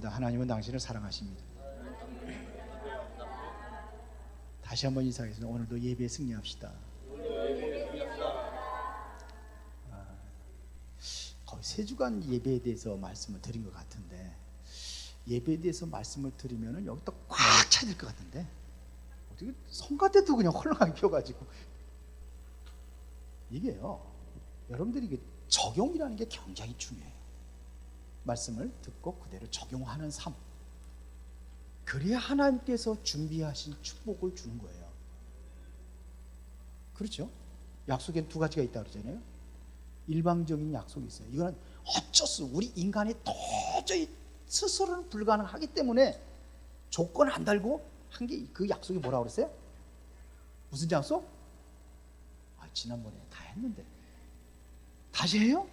축복합니다. 하나님은 당신을 사랑하십니다. 다시 한번 인사하겠습니다. 오늘도 예배에 승리합시다. 거의 3주간 예배에 대해서 말씀을 드린 것 같은데, 예배에 대해서 말씀을 드리면 여기 또 꽉 차야 될 것 같은데 어떻게 성가대도 그냥 헐렁하게 펴가지고, 이게요, 여러분들이 이게 적용이라는 게 굉장히 중요해요. 말씀을 듣고 그대로 적용하는 삶, 그래야 하나님께서 준비하신 축복을 주는 거예요. 그렇죠? 약속엔 2가지가 있다고 그러잖아요. 일방적인 약속이 있어요. 이거는 어쩔 수, 우리 인간이 도저히 스스로는 불가능하기 때문에 조건 안 달고 한 게, 그 약속이 뭐라고 그랬어요? 무슨 약속? 지난번에 다 했는데 다시 해요?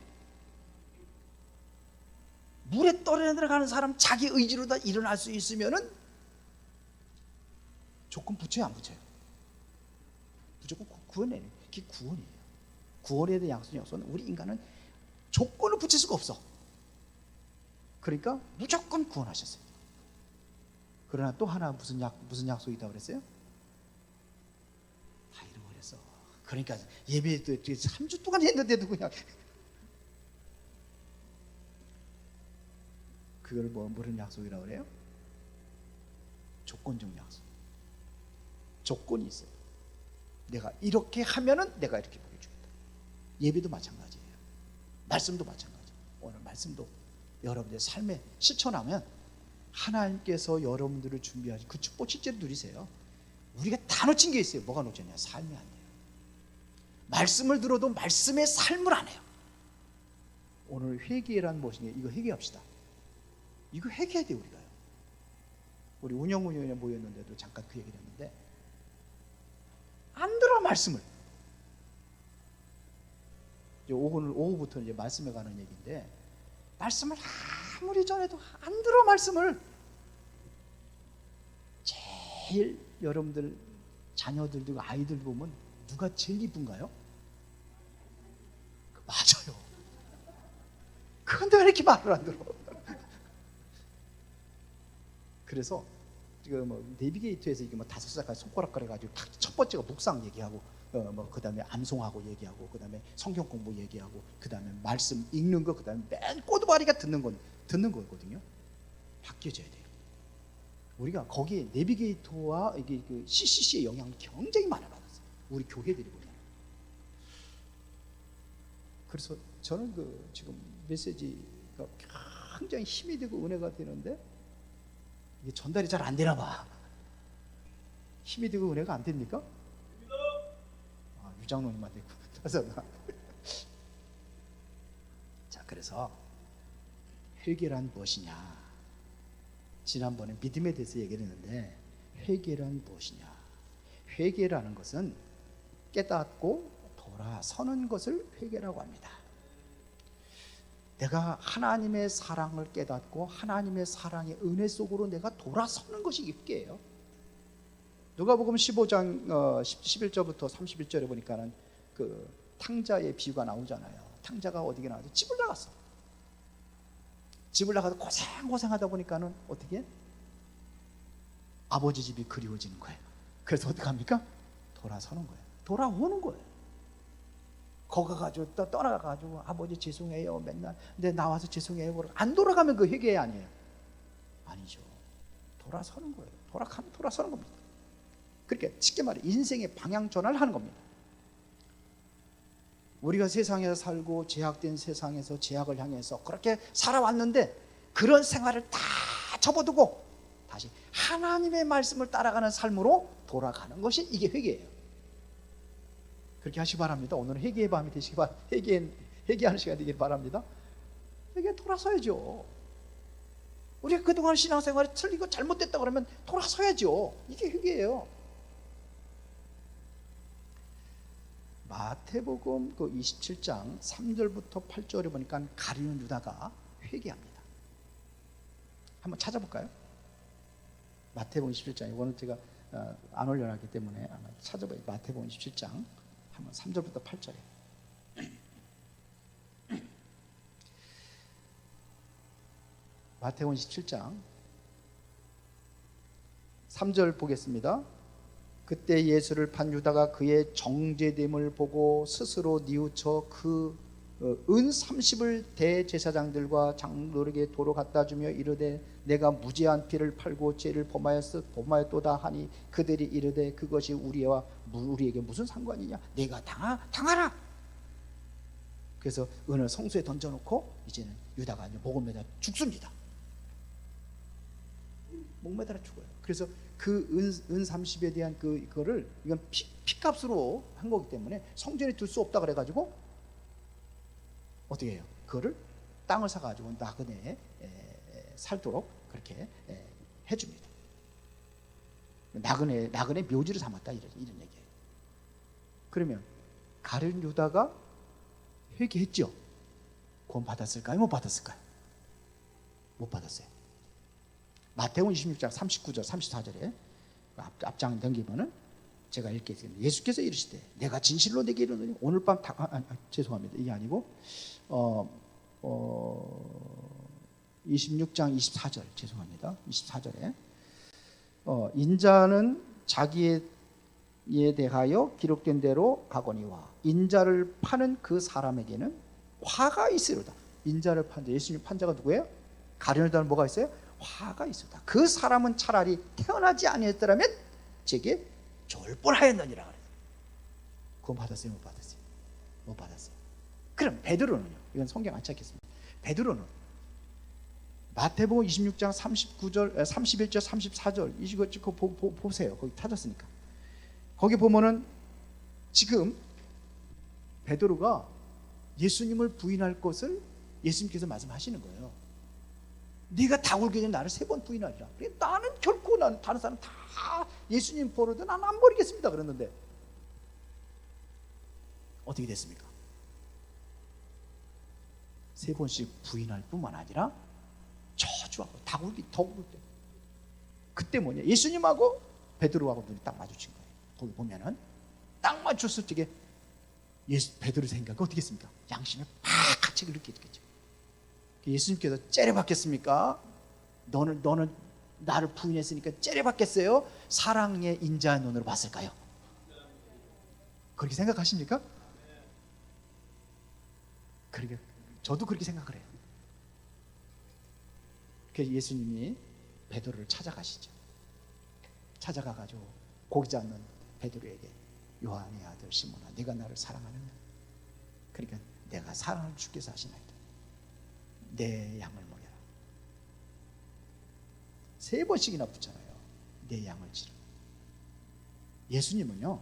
물에 떠내려가는 사람 자기 의지로 다 일어날 수 있으면은 조건 붙여요, 안 붙여요? 무조건 구원이에요. 그게 구원이에요. 구원에 대한 약속은 우리 인간은 조건을 붙일 수가 없어. 그러니까 무조건 구원하셨어요. 그러나 또 하나 무슨 약속이 있다고 그랬어요? 다 잃어버렸어. 그러니까 예배도 3주 동안 했는데도 그냥 그걸 뭐런 약속이라고 그래요? 조건적 약속. 조건이 있어요. 내가 이렇게 하면은 내가 이렇게 보여주겠다. 예배도 마찬가지예요. 말씀도 마찬가지예요. 오늘 말씀도 여러분들의 삶에 실천하면 하나님께서 여러분들을 준비하신 그 축복 실제로 누리세요. 우리가 다 놓친 게 있어요. 뭐가 놓쳤냐? 삶이 안 돼요. 말씀을 들어도 말씀의 삶을 안 해요. 오늘 회개란 무엇이냐? 이거 회개합시다. 이거 회개해야 돼요, 우리가요. 우리 운영위원회 모였는데도 잠깐 그 얘기를 했는데, 안 들어 말씀을. 이제 오후부터 이제 말씀에 관한 얘기인데, 말씀을 아무리 전해도 안 들어 말씀을. 제일 여러분들 자녀들도 아이들 보면 누가 제일 이쁜가요? 맞아요. 그런데 왜 이렇게 말을 안 들어? 그래서 지금 내비게이터에서 이게 5살 손가락 가려가지고 첫 번째가 묵상 얘기하고, 그 다음에 암송하고 얘기하고, 그 다음에 성경 공부 얘기하고, 그 다음에 말씀 읽는 거, 그 다음에 맨 꼬두바리가 듣는 거거든요. 바뀌어져야 돼요. 우리가 거기에 내비게이터와 이게 그 CCC의 영향을 굉장히 많이 받았어요. 우리 교회들이 보면. 그래서 저는 지금 메시지가 굉장히 힘이 되고 은혜가 되는데, 이게 전달이 잘 안 되나 봐. 힘이 되고 은혜가 안 됩니까? 유장로님한테 따졌나? 자, 그래서 회개란 무엇이냐? 지난번에 믿음에 대해서 얘기를 했는데, 회개란 무엇이냐? 회개라는 것은 깨닫고 돌아서는 것을 회개라고 합니다. 내가 하나님의 사랑을 깨닫고 하나님의 사랑의 은혜 속으로 내가 돌아서는 것이 회개예요. 누가복음 15장 11절부터 31절에 보니까는 그 탕자의 비유가 나오잖아요. 탕자가 어디게 나와서 집을 나갔어. 집을 나가서 고생하다 보니까는 어떻게? 아버지 집이 그리워지는 거예요. 그래서 어떻게 합니까? 돌아서는 거예요. 돌아오는 거예요. 거기 가가지고 또 떠나가가지고 아버지 죄송해요 맨날, 근데 나와서 죄송해요 안 돌아가면 그 회개 아니에요? 아니죠. 돌아서는 거예요. 돌아서는 겁니다. 그러니까 쉽게 말해 인생의 방향 전환을 하는 겁니다. 우리가 세상에서 살고 제약된 세상에서 제약을 향해서 그렇게 살아왔는데, 그런 생활을 다 접어두고 다시 하나님의 말씀을 따라가는 삶으로 돌아가는 것이 이게 회개예요. 그렇게 하시기 바랍니다. 오늘은 회개의 밤이 되시기 바랍니다. 회개하는 시간이 되길 바랍니다. 회개 돌아서야죠. 우리가 그동안 신앙생활이 틀리고 잘못됐다 그러면 돌아서야죠. 이게 회개예요. 마태복음 27장 3절부터 8절에 보니까 가룟 유다가 회개합니다. 한번 찾아볼까요? 마태복음 27장, 이거는 제가 안 올려놨기 때문에 아마 찾아봐요. 마태복음 27장 한번 3절부터 8절에 마태복음 17장 3절 보겠습니다. 그때 예수를 판 유다가 그의 정죄됨을 보고 스스로 뉘우쳐 그 은 30을 대제사장들과 장로에게 도로 갖다 주며 이르되 내가 무죄한 피를 팔고 죄를 범하였도다 하니 그들이 이르되 그것이 우리에게 무슨 상관이냐, 내가 당하라. 그래서 은을 성소에 던져놓고 이제는 유다가 목을 매달아 죽습니다. 목 매달아 죽어요. 그래서 그 은 30에 대한 그거를 이건 피값으로 한 거기 때문에 성전에 둘 수 없다 그래가지고 어떻게 해요? 그거를 땅을 사가지고 나그네에 살도록 그렇게 해줍니다. 나그네 묘지를 삼았다 이런 얘기예요. 그러면 가룟 유다가 회개했죠? 구원 받았을까요? 못 받았을까요? 못 받았어요. 마태복음 26장 39절 34절에 앞장 넘기면은 제가 읽겠습니다. 예수께서 이르시되 내가 진실로 내게 이르노니 오늘 밤 죄송합니다. 이게 아니고 26장 24절 죄송합니다. 24절에 인자는 자기에 대하여 기록된 대로 가거니와 인자를 파는 그 사람에게는 화가 있으리로다. 인자를 판 자, 예수님 판 자가 누구예요? 가룟 유다는 뭐가 있어요? 화가 있었다. 그 사람은 차라리 태어나지 아니했더라면 제게 좋을 뻔하였느니라 그래요. 구원 받았어요? 못 받았어요? 못 받았어요. 그럼 베드로는요? 이건 성경 안 찾겠습니다. 베드로는 마태복음 26장 39절, 31절, 34절 이거 보세요. 거기 찾았으니까. 거기 보면은 지금 베드로가 예수님을 부인할 것을 예수님께서 말씀하시는 거예요. 네가 다 울기 전에 나를 3번 부인하리라. 나는 결코 다른 사람 다 예수님 버려도 나는 안 버리겠습니다 그랬는데 어떻게 됐습니까? 3번씩 부인할 뿐만 아니라 저주하고 다 울기 더 울을 때 그때 뭐냐, 예수님하고 베드로하고 눈이 딱 마주친 거예요. 거기 보면은 딱 맞췄을 적에 베드로 생각이 어떻게 했습니까? 양심에 팍 가책을 느끼겠죠. 예수님께서 째려받겠습니까? 너는 나를 부인했으니까 째려받겠어요? 사랑의 인자한 눈으로 봤을까요? 그렇게 생각하십니까? 그러게 저도 그렇게 생각을 해요. 그래서 예수님이 베드로를 찾아가시죠. 찾아가가지고 고기 잡는 베드로에게 요한의 아들 시몬아, 네가 나를 사랑하느냐? 그러니까 내가 사랑을 주께 서 하시나이다. 내 양을 먹여라. 3번씩이나 붙잖아요. 내 양을 치라. 예수님은요,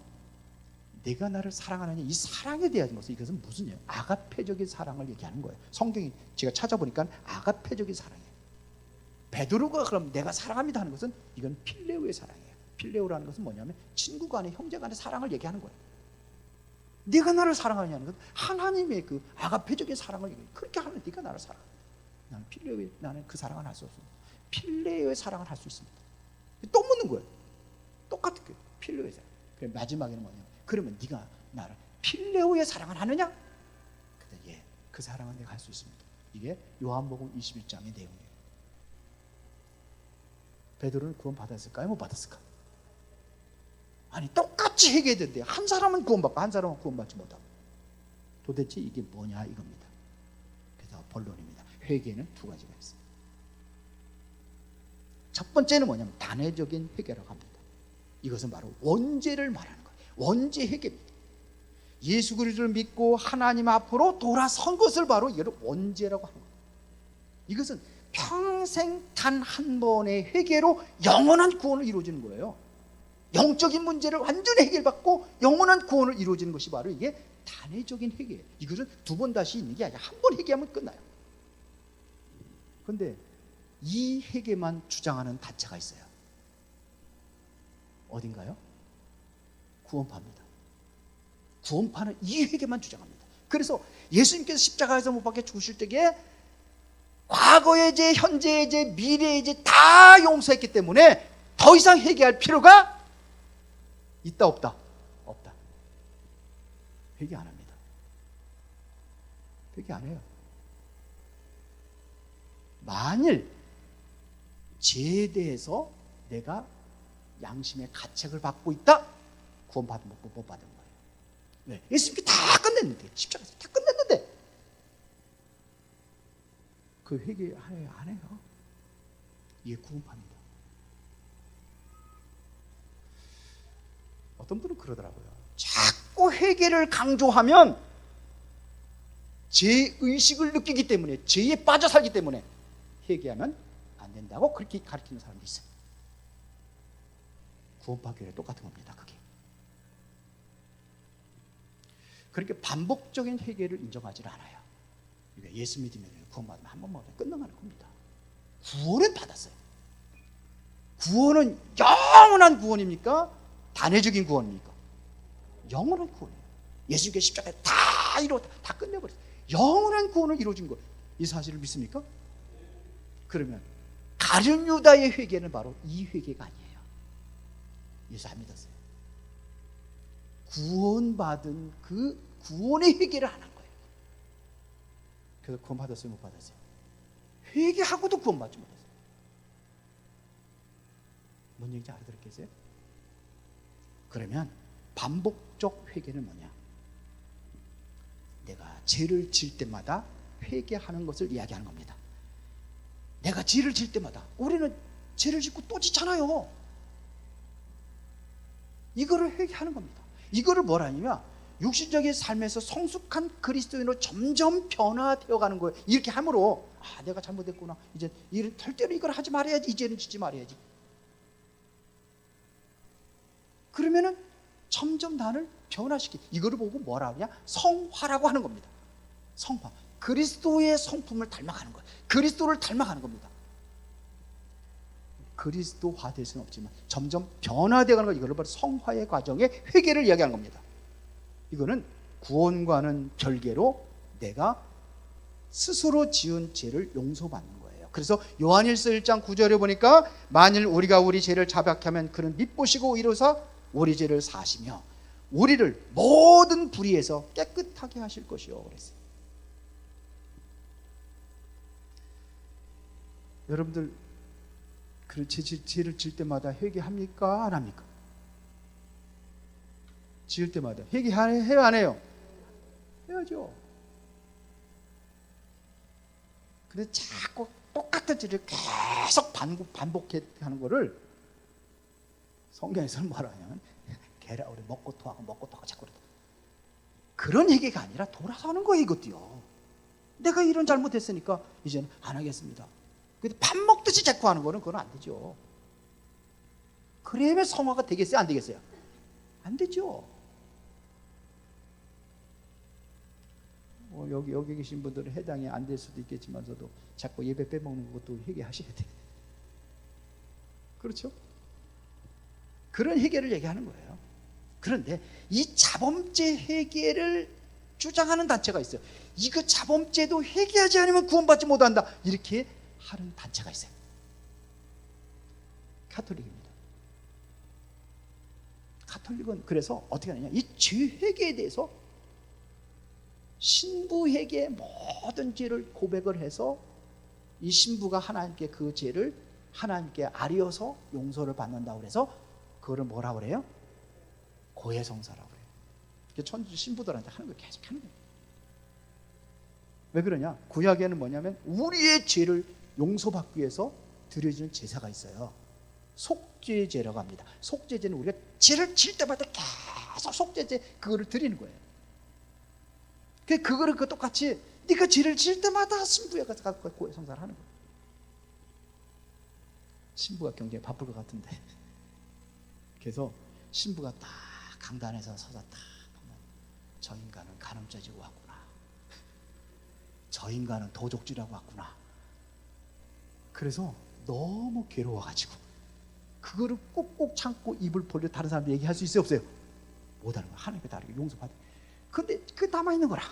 내가 나를 사랑하느냐, 이 사랑에 대한 것은 이것은 무슨 예요? 아가페적인 사랑을 얘기하는 거예요. 성경이 제가 찾아보니까 아가페적인 사랑이에요. 베드로가 그럼 내가 사랑합니다 하는 것은 이건 필레오의 사랑이에요. 필레오라는 것은 뭐냐면 친구 간의 형제 간의 사랑을 얘기하는 거예요. 네가 나를 사랑하냐는 건 하나님의 그 아가페적인 사랑을 얘기해요. 그렇게 하면 네가 나를 사랑해. 나는 그 사랑을 할 수 없습니다. 필레오의 사랑을 할 수 있습니다. 또 묻는 거예요. 똑같은 거예요. 필레오의 사랑. 그래 마지막에는 뭐냐? 그러면 네가 나를 필레오의 사랑을 하느냐? 그때 예, 그 사랑은 내가 할 수 있습니다. 이게 요한복음 21장의 내용이에요. 베드로는 구원 받았을까요? 못 받았을까? 아니 똑같이 회개했는데 한 사람은 구원받고 한 사람은 구원받지 못하고 도대체 이게 뭐냐 이겁니다. 그래서 본론입니다. 회개는 2가지가 있어요. 첫 번째는 뭐냐면 단회적인 회개라고 합니다. 이것은 바로 원죄를 말하는 거예요. 원죄 회개입니다. 예수 그리스도를 믿고 하나님 앞으로 돌아선 것을 바로 이걸 원죄라고 하는 거예요. 이것은 평생 단 한 번의 회개로 영원한 구원을 이루어지는 거예요. 영적인 문제를 완전히 해결받고 영원한 구원을 이루어지는 것이 바로 이게 단회적인 회개예요. 이것은 2번 다시 있는 게 아니라 한 번 회개하면 끝나요. 그런데 이 회개만 주장하는 단체가 있어요. 어딘가요? 구원파입니다. 구원파는 이 회개만 주장합니다. 그래서 예수님께서 십자가에서 못 박혀 죽으실 때에 과거의 죄, 현재의 죄, 미래의 죄 다 용서했기 때문에 더 이상 회개할 필요가 있다 없다? 없다. 회개 안 합니다. 회개 안 해요. 만일 죄에 대해서 내가 양심의 가책을 받고 있다? 구원받은 못 받은 거예요. 왜? 예수님께 다 끝냈는데, 십자가에서 다 끝냈는데 그 회개 안 해요. 이게 구원파입니다. 어떤 분은 그러더라고요. 자꾸 회개를 강조하면 죄의식을 느끼기 때문에, 죄에 빠져 살기 때문에 회개하면 안 된다고 그렇게 가르치는 사람도 있어요. 구원파 교회 똑같은 겁니다. 그게. 그렇게 반복적인 회개를 인정하지 않아요. 예수 믿으면 구원받으면 한 번만 끝나가는 겁니다. 구원은 받았어요. 구원은 영원한 구원입니까? 단회적인 구원입니까? 영원한 구원이에요. 예수님께 십자가에 다 끝내버렸어요. 영원한 구원을 이루어진 거예요. 이 사실을 믿습니까? 그러면 가룟 유다의 회개는 바로 이 회개가 아니에요. 예수 안 믿었어요. 구원받은 그 구원의 회개를 안 한 거예요. 그래서 구원 받았어요, 못 받았어요? 회개하고도 구원받지 못했어요. 뭔 얘기인지 알아들었겠어요? 그러면 반복적 회개는 뭐냐? 내가 죄를 질 때마다 회개하는 것을 이야기하는 겁니다. 내가 죄를 질 때마다, 우리는 죄를 짓고 또 짓잖아요. 이거를 회개하는 겁니다. 이거를 뭐라냐면 육신적인 삶에서 성숙한 그리스도인으로 점점 변화되어 가는 거예요. 이렇게 함으로 내가 잘못했구나, 이제 절대로 이걸 하지 말아야지, 이제는 짓지 말아야지. 그러면은 점점 나를 변화시키. 이거를 보고 뭐라 하냐? 성화라고 하는 겁니다. 성화. 그리스도의 성품을 닮아가는 거예요. 그리스도를 닮아가는 겁니다. 그리스도화 될 수는 없지만 점점 변화되어가는 거, 이거를 바로 성화의 과정의 회개를 이야기하는 겁니다. 이거는 구원과는 별개로 내가 스스로 지은 죄를 용서받는 거예요. 그래서 요한일서 1장 9절에 보니까 만일 우리가 우리 죄를 자백하게 하면 그는 밉보시고 이로사 우리 죄를 사시며 우리를 모든 불의에서 깨끗하게 하실 것이요 그랬어요. 여러분들 그 죄를 질 때마다 회개합니까? 안 합니까? 지을 때마다 회개해요, 안 해요? 해야죠. 근데 자꾸 똑같은 죄를 계속 반복하는 거를 성경에서는 뭐라 하냐면 개라 우리 먹고 토하고 자꾸 그러다. 그런 회개가 아니라 돌아서 하는 거예요. 이것도요. 내가 이런 잘못했으니까 이제는 안 하겠습니다. 근데 밥 먹듯이 자꾸 하는 거는 그건 안 되죠. 그러면 성화가 되겠어요, 안 되겠어요? 안 되죠. 여기 계신 분들은 해당이 안 될 수도 있겠지만서도 자꾸 예배 빼먹는 것도 회개하셔야 돼요. 그렇죠? 그런 회개를 얘기하는 거예요. 그런데 이 자범죄 회개를 주장하는 단체가 있어요. 이거 자범죄도 회개하지 않으면 구원받지 못한다, 이렇게 하는 단체가 있어요. 가톨릭입니다. 가톨릭은 그래서 어떻게 하느냐, 이 죄 회개에 대해서 신부에게 모든 죄를 고백을 해서 이 신부가 하나님께 그 죄를 하나님께 아뢰어서 용서를 받는다고 그래서 그거를 뭐라고 그래요? 고해성사라고 그래요. 천주 신부들한테 하는 걸 계속 하는 거예요. 왜 그러냐? 구약에는 뭐냐면 우리의 죄를 용서받기 위해서 드려지는 제사가 있어요. 속죄제라고 합니다. 속죄제는 우리가 죄를 질 때마다 계속 속죄제 그거를 드리는 거예요. 그거를 똑같이 네가 죄를 질 때마다 신부에 가서 고해성사를 하는 거예요. 신부가 굉장히 바쁠 것 같은데, 그래서 신부가 딱 강단에서 서서 딱 보면 저 인간은 간음죄지고 왔구나, 저 인간은 도적질하고 왔구나. 그래서 너무 괴로워가지고 그거를 꼭꼭 참고 입을 벌려 다른 사람들 얘기할 수 있어요, 없어요? 못하는 거야. 하나님께 다르게 용서받아. 근데 그게 남아있는 거라.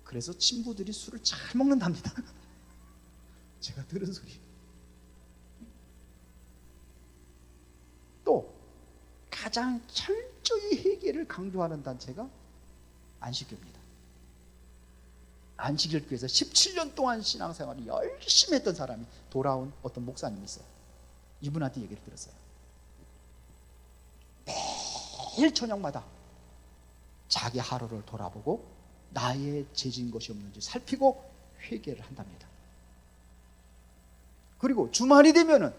그래서 신부들이 술을 잘 먹는답니다. 제가 들은 소리. 또 가장 철저히 회개를 강조하는 단체가 안식교입니다. 안식일교회에서 17년 동안 신앙생활을 열심히 했던 사람이 돌아온 어떤 목사님이 있어요. 이분한테 얘기를 들었어요. 매일 저녁마다 자기 하루를 돌아보고 나의 죄진 것이 없는지 살피고 회개를 한답니다. 그리고 주말이 되면은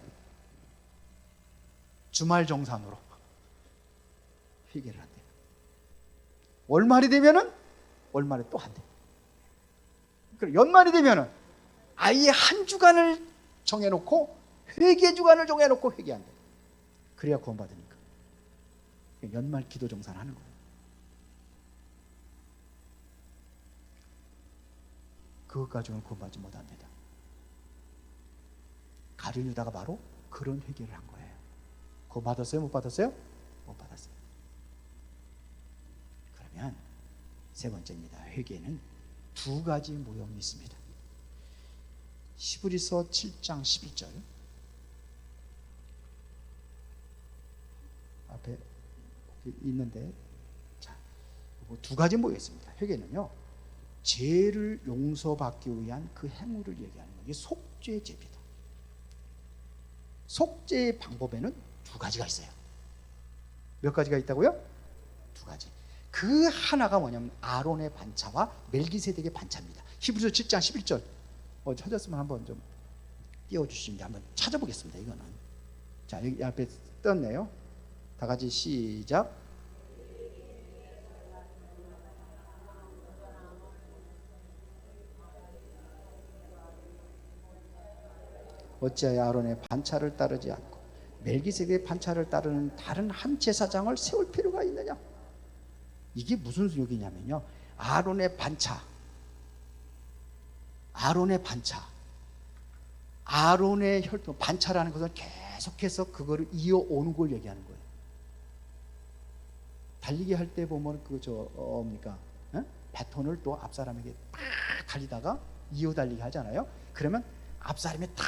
주말 정산으로 회개를 한대요. 월말이 되면은 월말에 또 한대요. 그리고 연말이 되면은 아예 한 주간을 정해놓고 회개 주간을 정해놓고 회개한대요. 그래야 구원받으니까. 연말 기도 정산을 하는 거예요. 그것 가지고는 구원받지 못합니다. 가룟 유다가 바로 그런 회개를 한 거예요. 구원받았어요? 못 받았어요? 못 받았어요. 그러면 세 번째입니다. 회개는 두 가지 모형이 있습니다. 히브리서 7장 11절 앞에 있는데, 자, 두 가지 모여 있습니다. 회개는요, 죄를 용서받기 위한 그 행위를 얘기하는 거예요. 이게 속죄 제비다. 속죄의 방법에는 두 가지가 있어요. 몇 가지가 있다고요? 두 가지. 그 하나가 뭐냐면 아론의 반차와 멜기세덱의 반차입니다. 히브리서 7장 11절 찾았으면 한번 좀 띄워주시면 한번 찾아보겠습니다. 이거는, 자, 여기 앞에 떴네요. 다 같이 시작. 어찌하여 아론의 반차를 따르지 않고 멜기세덱의 반차를 따르는 다른 한 제사장을 세울 필요가 있느냐? 이게 무슨 얘기냐면요, 아론의 반차, 아론의 혈통, 반차라는 것은 계속해서 그거를 이어오는 걸 얘기하는 거예요. 달리기 할 때 보면 바톤을 또 앞 사람에게 딱 달리다가 이어 달리기 하잖아요. 그러면 앞 사람이 딱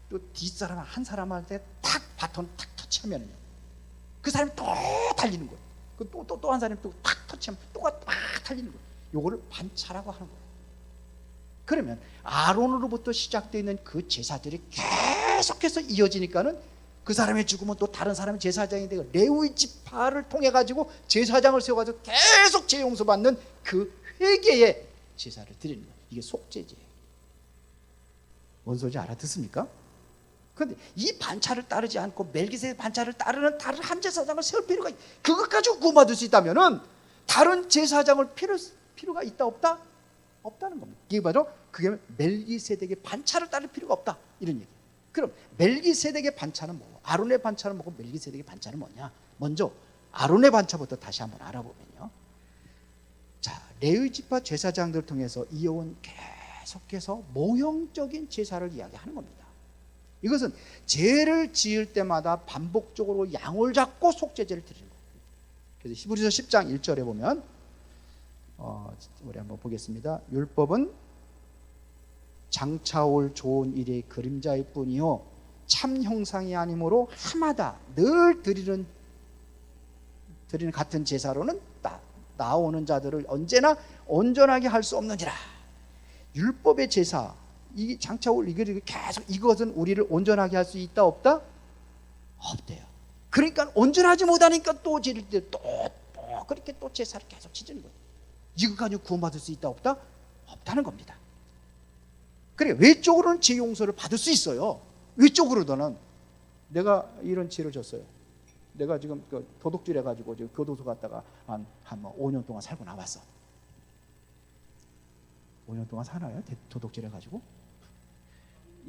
또 뒷사람 한 사람한테 탁 바톤 탁 터치하면요, 그 사람이 또 달리는 거예요. 또 한 사람이 또 탁 터치하면 또가 딱 달리는 거예요. 요거를 반차라고 하는 거예요. 그러면 아론으로부터 시작되어 있는 그 제사들이 계속해서 이어지니까는 그 사람이 죽으면 또 다른 사람이 제사장이 되고 레위 지파를 통해 가지고 제사장을 세워가지고 계속 죄 용서받는 그 회개의 제사를 드리는 거예요. 이게 속죄제예요. 뭔 소리인지 알아듣습니까? 그런데 이 반차를 따르지 않고 멜기세덱 반차를 따르는 다른 한 제사장을 세울 필요가 있다. 그것 가지고 구원받을 수 있다면은 다른 제사장을 필요가 있다 없다? 없다는 겁니다. 이게 바로 그게 멜기세덱의 반차를 따를 필요가 없다, 이런 얘기. 그럼 멜기세덱의 반차는 뭐고, 아론의 반차는 뭐고, 멜기세덱의 반차는 뭐냐? 먼저 아론의 반차부터 다시 한번 알아보면요, 자, 레위 지파 제사장들을 통해서 이어온 계속해서 모형적인 제사를 이야기하는 겁니다. 이것은 죄를 지을 때마다 반복적으로 양을 잡고 속죄제를 드리는 거예요. 그래서 히브리서 10장 1절에 보면 우리 한번 보겠습니다. 율법은 장차올 좋은 일의 그림자일 뿐이요 참 형상이 아니므로 하마다 늘 드리는 같은 제사로는 나오는 자들을 언제나 온전하게 할 수 없느니라. 율법의 제사, 이 장차올 이게 계속, 이것은 우리를 온전하게 할 수 있다 없다? 없대요. 그러니까 온전하지 못하니까 또 지를 때 또 그렇게 또 제사를 계속 지는 거예요. 이거 가지고 구원받을 수 있다 없다? 없다는 겁니다. 그래, 외적으로는 죄 용서를 받을 수 있어요. 외적으로는 내가 이런 죄를 졌어요. 내가 지금 도둑질 해가지고 지금 교도소 갔다가 한 5년 동안 살고 나왔어. 5년 동안 사나요? 도둑질 해가지고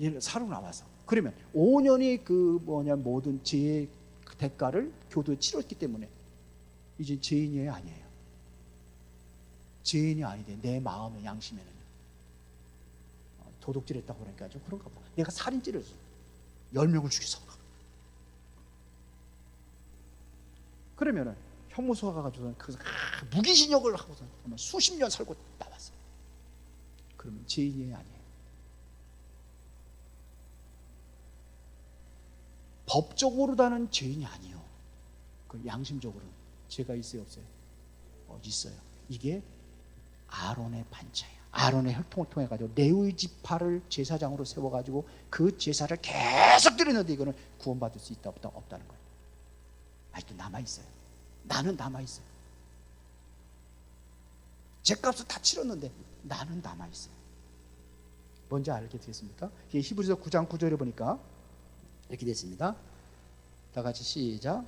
얘를 살고 나왔어. 그러면 5년이 모든 죄의 대가를 교도에 치렀기 때문에 이제 죄인이에요, 아니에요? 죄인이 아닌데 내 마음의 양심에는 도둑질했다고 그러니까 좀 그런가 봐. 내가 살인죄를 했어. 10명을 죽였어. 그러면은 형무소가 가가지고 무기징역을 하고서 수십 년 살고 나왔어. 그러면 죄인이에요, 아니에요? 법적으로다는 죄인이 아니에요. 그 양심적으로는 죄가 있어요, 없어요? 있어요. 이게 아론의 반차예요. 아론의 혈통을 통해 가지고 레위 지파를 제사장으로 세워 가지고 그 제사를 계속 드리는데 이거는 구원받을 수 있다 없다는 거예요. 아직도 남아 있어요. 나는 남아 있어요. 죗값을 다 치렀는데 나는 남아 있어요. 뭔지 알게 되겠습니까? 히브리서 9장 9절에 보니까 이렇게 됐습니다. 다 같이 시작.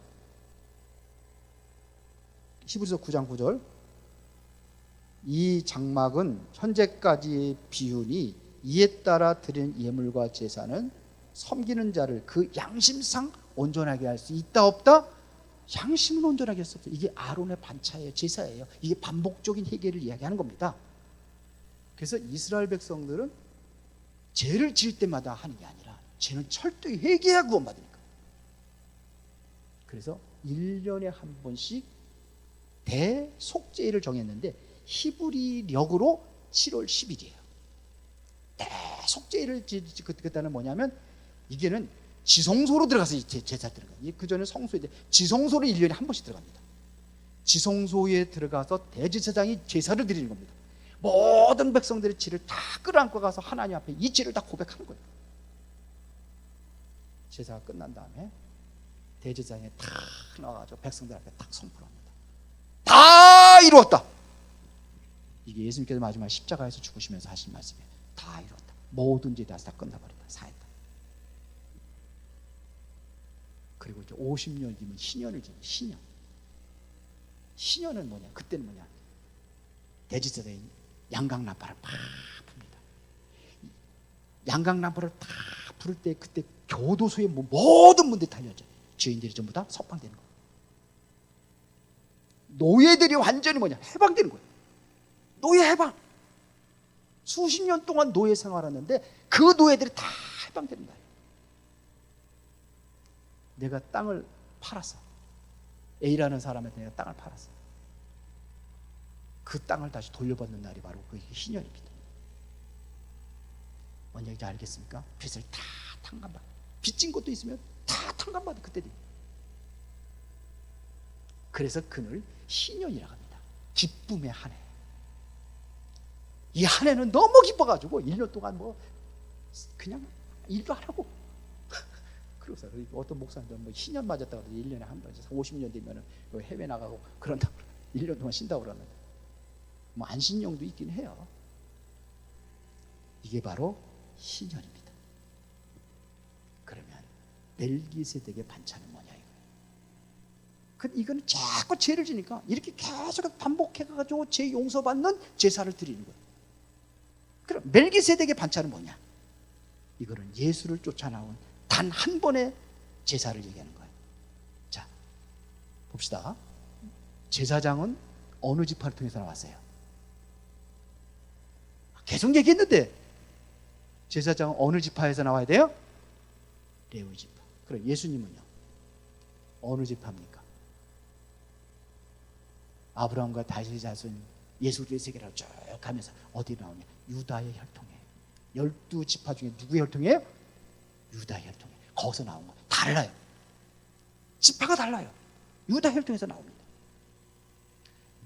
히브리서 9장 9절. 이 장막은 현재까지의 비유니 이에 따라 드리는 예물과 제사는 섬기는 자를 그 양심상 온전하게 할 수 있다 없다? 양심은 온전하게 할 수 없어요. 이게 아론의 반차예요. 제사예요. 이게 반복적인 회개를 이야기하는 겁니다. 그래서 이스라엘 백성들은 죄를 지을 때마다 하는 게 아니라 죄는 철저히 회개해야 구원받으니까. 그래서 1년에 한 번씩 대속죄일을 정했는데 히브리력으로 7월 10일이에요. 대속죄일을 그때는 뭐냐면 이게는 지성소로 들어가서 제사 들어가요. 그전에 성소에 지성소로 1년에 한 번씩 들어갑니다. 지성소에 들어가서 대제사장이 제사를 드리는 겁니다. 모든 백성들의 죄를 다 끌어안고 가서 하나님 앞에 이 죄를 다 고백하는 거예요. 제사가 끝난 다음에 대제사장이 탁 나와가지고 백성들 앞에 탁 선포합니다. 다 이루었다. 이게 예수님께서 마지막 십자가에서 죽으시면서 하신 말씀이에요. 다 이뤘다. 모든 죄 다 끝나버렸다. 사했다. 그리고 이제 50년 뒤면 신년을 지는 신년. 신년은 뭐냐? 그때는 뭐냐? 대제사장이 양강나팔을 팍 붑니다. 양강나팔을 팍 부를 때 그때 교도소의 모든 문들이 달려져요. 죄인들이 전부 다 석방되는 거예요. 노예들이 완전히 뭐냐? 해방되는 거예요. 노예 해방. 수십 년 동안 노예 생활하는데 그 노예들이 다 해방되는 거예요. 내가 땅을 팔았어. A라는 사람한테 내가 땅을 팔았어. 그 땅을 다시 돌려받는 날이 바로 그 희년입니다. 뭔 얘기인지 알겠습니까? 빚을 다 탕감받아. 빚진 것도 있으면 다 탕감받아. 그때도. 그래서 그늘 희년이라고 합니다. 기쁨의 한 해. 이 한 해는 너무 기뻐가지고 1년 동안 뭐 그냥 일도 안 하고 그래서 어떤 목사님들 뭐 희년 맞았다고 해서 1년에 한 번, 50년 되면 해외 나가고 그런다고 1년 동안 쉰다고 그러는데 뭐 안신용도 있긴 해요. 이게 바로 희년입니다. 그러면 멜기세덱의 반차는 뭐냐 이거예요. 이거는 자꾸 죄를 지니까 이렇게 계속 반복해가지고 죄 용서받는 제사를 드리는 거예요. 그럼 멜기세덱의 반차는 뭐냐? 이거는 예수를 쫓아나온 단 한 번의 제사를 얘기하는 거예요. 자, 봅시다. 제사장은 어느 지파를 통해서 나왔어요? 계속 얘기했는데 제사장은 어느 지파에서 나와야 돼요? 레위 지파. 그럼 예수님은요? 어느 지파입니까? 아브라함과 다윗의 자손 예수 그리스도의 세계라고 쭉 가면서 어디 나오냐? 유다의 혈통이에요. 12지파 중에 누구의 혈통이에요? 유다의 혈통이에요. 거기서 나온 거 달라요. 지파가 달라요. 유다 혈통에서 나옵니다.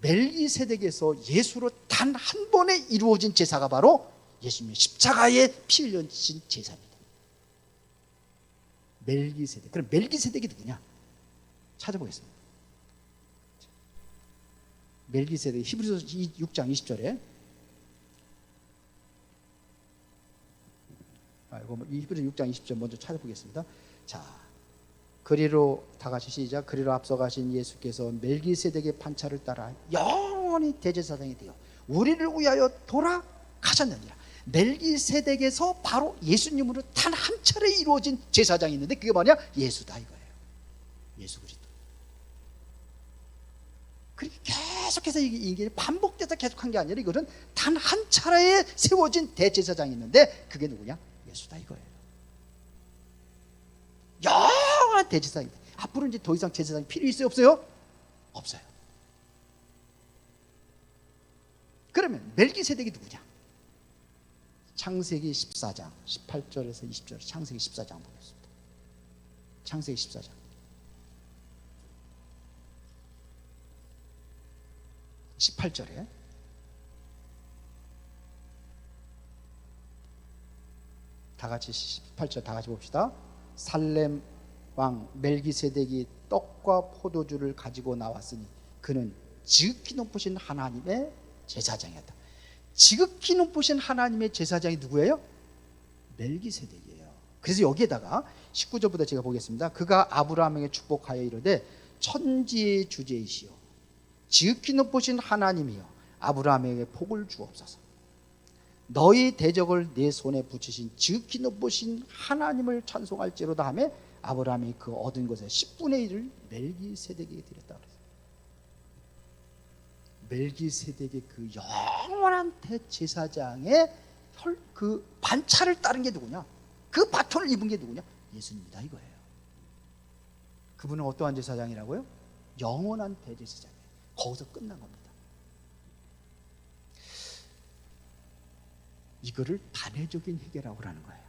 멜기세덱에서 예수로 단 한 번에 이루어진 제사가 바로 예수님의 십자가에 피 흘려진 제사입니다. 멜기세덱. 그럼 멜기세덱이 누구냐? 찾아보겠습니다. 멜기세덱 히브리서 6장 20절에 이거 히브리서 6장 20절 먼저 찾아보겠습니다. 자, 그리로 다 같이 시작. 그리로 앞서가신 예수께서 멜기세덱의 판차를 따라 영원히 대제사장이 되어 우리를 위하여 돌아가셨느니라. 멜기세덱에서 바로 예수님으로 단 한 차례 이루어진 제사장이 있는데 그게 뭐냐? 예수다 이거예요. 예수 그리스도. 그렇게 계속해서 이게 반복돼서 계속한 게 아니라 이거는 단 한 차례에 세워진 대제사장이 있는데 그게 누구냐? 예수다 이거예요. 영원한 대제사장이다. 앞으로 이제 더 이상 제사장이 필요 있어요? 없어요? 없어요. 그러면 멜기세덱이 누구냐? 창세기 14장 18절에서 20절. 창세기 14장 보겠습니다. 창세기 14장 18절에 다 같이 18절 다 같이 봅시다. 살렘 왕 멜기세덱이 떡과 포도주를 가지고 나왔으니 그는 지극히 높으신 하나님의 제사장이었다. 지극히 높으신 하나님의 제사장이 누구예요? 멜기세덱이에요. 그래서 여기에다가 19절부터 제가 보겠습니다. 그가 아브라함에게 축복하여 이르되 천지의 주제이시여 지극히 높으신 하나님이여 아브라함에게 복을 주옵소서. 너희 대적을 내 손에 붙이신 지극히 높으신 하나님을 찬송할지로다 하며 아브라함이 그 얻은 것의 10분의 1을 멜기세덱에게 드렸다 그랬어요. 멜기세덱의 그 영원한 대제사장의 그 반차를 따른 게 누구냐? 그 바톤을 입은 게 누구냐? 예수님이다 이거예요. 그분은 어떠한 제사장이라고요? 영원한 대제사장이에요. 거기서 끝난 겁니다. 이거를 단회적인 회개라고 하는 거예요.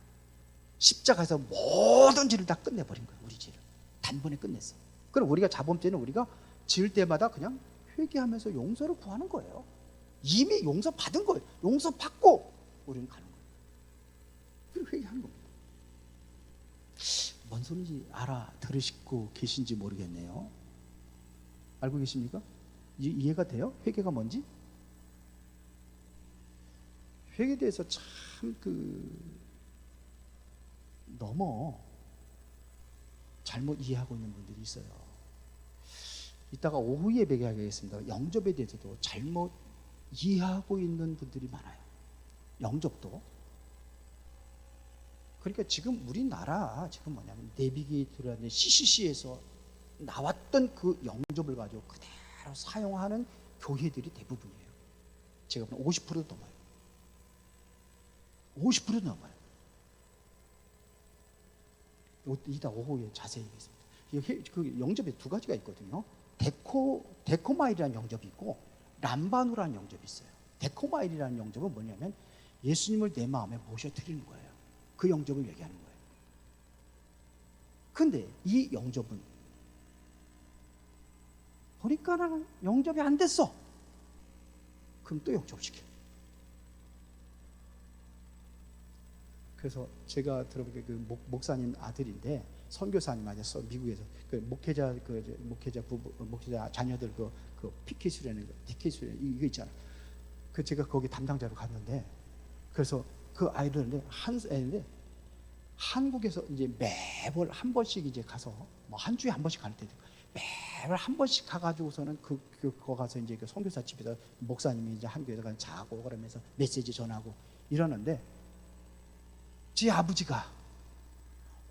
십자가에서 모든 죄를 다 끝내버린 거예요. 우리 죄를 단번에 끝냈어요. 그럼 우리가 자범죄는 우리가 지을 때마다 그냥 회개하면서 용서를 구하는 거예요. 이미 용서받은 거예요. 용서받고 우리는 가는 거예요. 그리고 회개하는 겁니다. 뭔 소리인지 알아들으시고 계신지 모르겠네요. 알고 계십니까? 이해가 돼요? 회개가 뭔지? 회개에 대해서 참 너무 잘못 이해하고 있는 분들이 있어요. 이따가 오후 예배에 하겠습니다. 영접에 대해서도 잘못 이해하고 있는 분들이 많아요. 영접도. 그러니까 지금 우리나라 지금 뭐냐면 내비게이터라는 CCC에서 나왔던 그 영접을 가지고 그대로 사용하는 교회들이 대부분이에요. 제가 보면 50%도 넘어요. 50%도 넘어요. 이따 오후에 자세히 얘기했습니다. 그 영접에 두 가지가 있거든요. 데코마일이라는 영접이 있고 람바누라는 영접이 있어요. 데코마일이라는 영접은 뭐냐면 예수님을 내 마음에 모셔드리는 거예요. 그 영접을 얘기하는 거예요. 근데 이 영접은 보니까 나는 영접이 안 됐어. 그럼 또 영접을 시켜요. 그래서 제가 들어보기에 그 목사님 아들인데 선교사님 아니었어 미국에서 그 목회자 자녀들 그 피켓이라는 거 티켓이라는 이거 있잖아. 그 제가 거기 담당자로 갔는데 그래서 그 아이들인데 애인데 한국에서 이제 매월 한 번씩 이제 가서 뭐 한 주에 한 번씩 갈 때도 매월 한 번씩 가가지고서는 그거 가서 이제 그 선교사 집에서 목사님이 이제 한교에서 가서 자고 그러면서 메시지 전하고 이러는데. 제 아버지가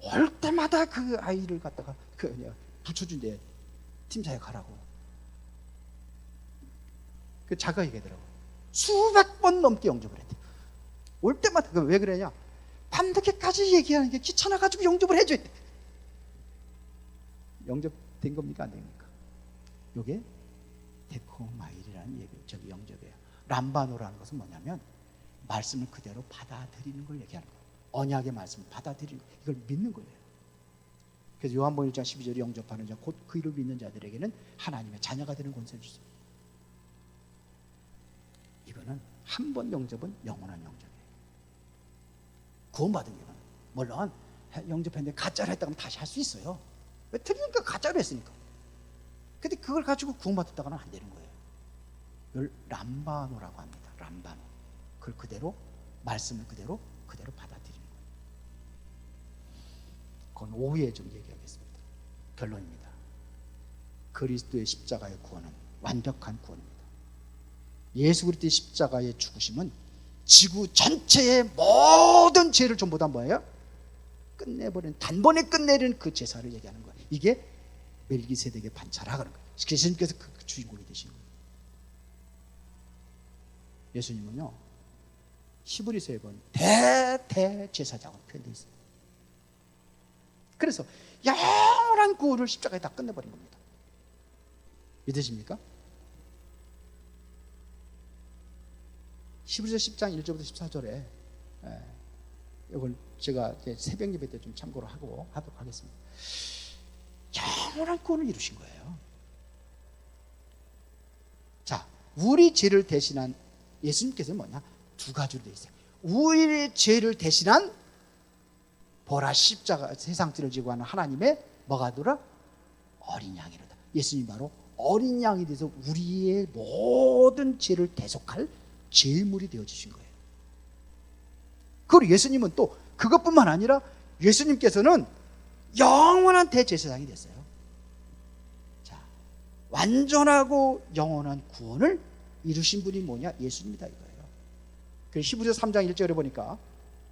올 때마다 그 아이를 갖다가 붙여준대. 팀사에 가라고. 그 자가 얘기하더라고. 수백 번 넘게 영접을 했대. 올 때마다. 왜 그러냐? 밤늦게까지 얘기하는 게 귀찮아가지고 영접을 해줘야 돼. 영접된 겁니까? 안 됩니까? 요게 데코마일이라는 영접이에요. 람바노라는 것은 뭐냐면 말씀을 그대로 받아들이는 걸 얘기하는 거예요. 언약의 말씀을 받아들이는 거예요. 이걸 믿는 거예요. 그래서 요한복음 1장 12절에 영접하는 자 곧 그 이름을 믿는 자들에게는 하나님의 자녀가 되는 권세를 주십니다. 이거는 한 번 영접은 영원한 영접이에요. 구원받은 이유는 물론 영접했는데 가짜로 했다면 다시 할 수 있어요. 왜 틀리니까 가짜로 했으니까. 근데 그걸 가지고 구원받았다가는 안 되는 거예요. 이걸 람바노라고 합니다. 람바노. 그걸 그대로 말씀을 그대로 받아들이는 거예요. 그건 오후에 좀 얘기하겠습니다. 결론입니다. 그리스도의 십자가의 구원은 완벽한 구원입니다. 예수 그리스도의 십자가의 죽으심은 지구 전체의 모든 죄를 전부 다 뭐예요? 끝내버린, 단번에 끝내는 그 제사를 얘기하는 거예요. 이게 멜기세덱의 반차라 그런 거예요. 예수님께서 그 주인공이 되신 거예요. 예수님은요 히브리서에 보면 대제사장으로 표현되어 있어요. 그래서 영원한 구원을 십자가에 다 끝내버린 겁니다. 믿으십니까? 히브리서 10장 1절부터 14절에 이걸 제가 새벽 예배 때 좀 참고로 하도록 하겠습니다. 영원한 구원을 이루신 거예요. 자, 우리 죄를 대신한 예수님께서는 뭐냐? 두 가지로 되어 있어요. 우리의 죄를 대신한 보라 십자가 세상죄를 지고 하는 하나님의 뭐가 되라? 어린 양이로다. 예수님 바로 어린 양이 돼서 우리의 모든 죄를 대속할 제물이 되어주신 거예요. 그리고 예수님은 또 그것뿐만 아니라 예수님께서는 영원한 대제사장이 됐어요. 자, 완전하고 영원한 구원을 이루신 분이 뭐냐? 예수님이다 이거예요. 그 히브리서 3장 1절에 보니까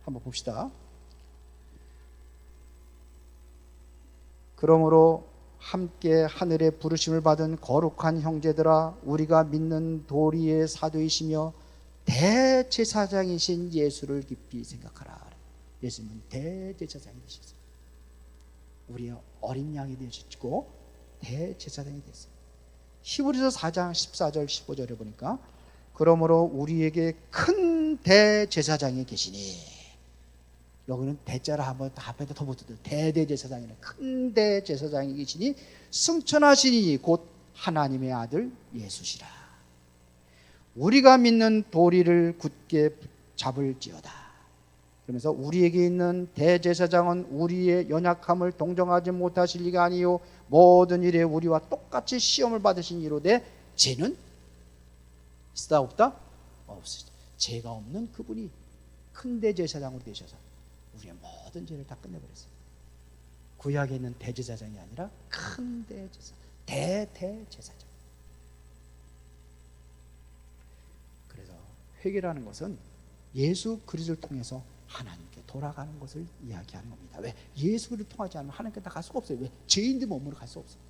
한번 봅시다. 그러므로 함께 하늘의 부르심을 받은 거룩한 형제들아, 우리가 믿는 도리의 사도이시며 대제사장이신 예수를 깊이 생각하라. 예수님은 대제사장이 되셨어요. 우리의 어린 양이 되시고 대제사장이 됐어요. 히브리서 4장 14절 15절에 보니까 그러므로 우리에게 큰 대제사장이 계시니, 여기는 대자라 한번 앞에다 더 붙어도 대제사장이네. 큰 대제사장이 계시니 승천하시니 곧 하나님의 아들 예수시라. 우리가 믿는 도리를 굳게 잡을지어다. 그러면서 우리에게 있는 대제사장은 우리의 연약함을 동정하지 못하실 리가 아니요 모든 일에 우리와 똑같이 시험을 받으신 이로되 죄는 있다 없다? 없으시다. 죄가 없는 그분이 큰 대제사장으로 되셔서 우리의 모든 죄를 다 끝내버렸어요. 구약에 있는 대제사장이 아니라 큰 대제사장, 대제사장. 그래서 회개라는 것은 예수 그리스도를 통해서 하나님께 돌아가는 것을 이야기하는 겁니다. 왜? 예수를 통하지 않으면 하나님께 다 갈 수가 없어요. 왜? 죄인들 몸으로 갈 수 없어요.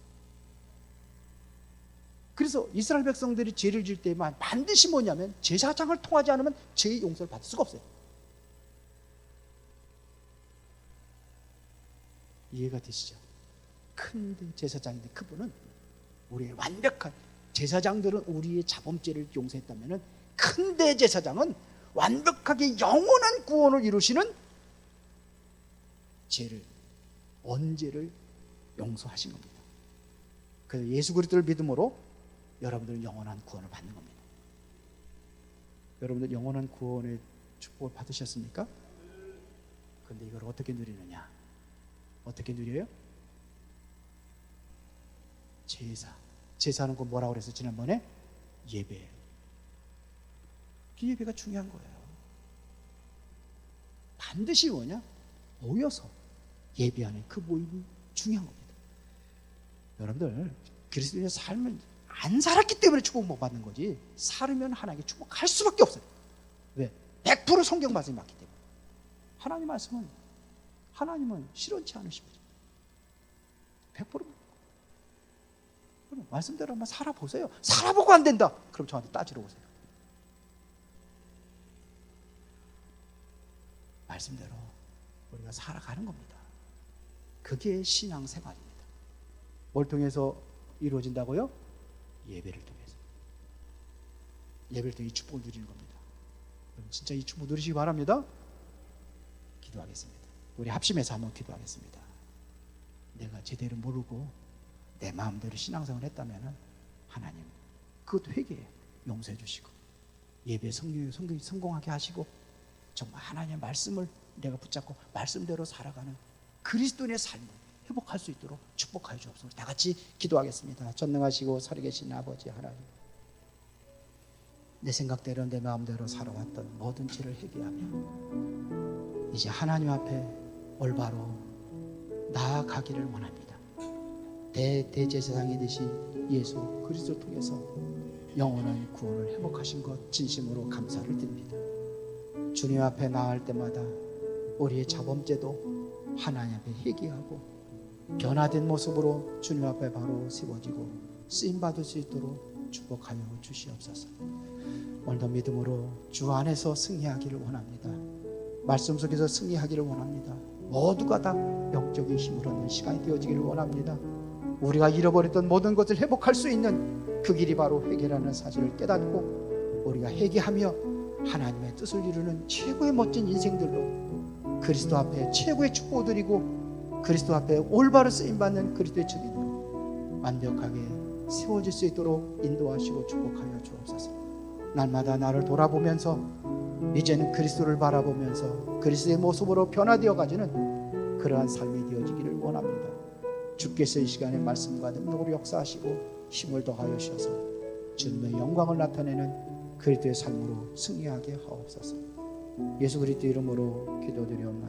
그래서 이스라엘 백성들이 죄를 지을 때만 반드시 뭐냐면 제사장을 통하지 않으면 죄의 용서를 받을 수가 없어요. 이해가 되시죠? 큰 제사장인데 그분은 우리의 완벽한, 제사장들은 우리의 자범죄를 용서했다면 큰 대제사장은 완벽하게 영원한 구원을 이루시는 죄를, 원죄를 용서하신 겁니다. 그래서 예수 그리스도를 믿음으로 여러분들은 영원한 구원을 받는 겁니다. 여러분들 영원한 구원의 축복을 받으셨습니까? 그런데 이걸 어떻게 누리느냐? 어떻게 누려요? 제사는 그 뭐라고 그랬어요? 지난번에 예배예요. 그 예배가 중요한 거예요. 반드시 뭐냐? 모여서 예배하는 그 모임이 중요한 겁니다. 여러분들 그리스도인의 삶을 안 살았기 때문에 축복 못 받는 거지, 살으면 하나님께 축복할 수밖에 없어요. 왜? 100% 성경 말씀이 맞기 때문에. 하나님은 실현치 않으십니다. 100% 말씀대로 한번 살아보세요. 살아보고 안 된다, 그럼 저한테 따지러 오세요. 말씀대로 우리가 살아가는 겁니다. 그게 신앙생활입니다. 뭘 통해서 이루어진다고요? 예배를 통해서. 예배를 통해 이 축복을 누리는 겁니다. 여러분 진짜 이 축복 누리시기 바랍니다. 기도하겠습니다. 우리 합심해서 한번 기도하겠습니다. 내가 제대로 모르고 내 마음대로 신앙생활을 했다면 하나님 그것 회개에 용서해 주시고 예배 성공하게 하시고 정말 하나님의 말씀을 내가 붙잡고 말씀대로 살아가는 그리스도인의 삶을 회복할 수 있도록 축복하여 주옵소서. 다 같이 기도하겠습니다. 전능하시고 살아계신 아버지 하나님, 내 생각대로 내 마음대로 살아왔던 모든 죄를 회개하며 이제 하나님 앞에 올바로 나아가기를 원합니다. 대제사장이 되신 예수 그리스도 통해서 영원한 구원을 회복하신 것 진심으로 감사를 드립니다. 주님 앞에 나아갈 때마다 우리의 자범죄도 하나님 앞에 회개하고 변화된 모습으로 주님 앞에 바로 세워지고 쓰임받을 수 있도록 축복하여 주시옵소서. 오늘도 믿음으로 주 안에서 승리하기를 원합니다. 말씀 속에서 승리하기를 원합니다. 모두가 다 영적인 힘을 얻는 시간이 되어지기를 원합니다. 우리가 잃어버렸던 모든 것을 회복할 수 있는 그 길이 바로 회개라는 사실을 깨닫고 우리가 회개하며 하나님의 뜻을 이루는 최고의 멋진 인생들로 그리스도 앞에 최고의 축복을 드리고 그리스도 앞에 올바로 쓰임받는 그리스도의 증인으로 완벽하게 세워질 수 있도록 인도하시고 축복하여 주옵소서. 날마다 나를 돌아보면서 이제는 그리스도를 바라보면서 그리스도의 모습으로 변화되어 가지는 그러한 삶이 되어지기를 원합니다. 주께서 이 시간에 말씀과 능력으로 역사하시고 힘을 더하여 주셔서 주님의 영광을 나타내는 그리스도의 삶으로 승리하게 하옵소서. 예수 그리스도 이름으로 기도드리옵나이다.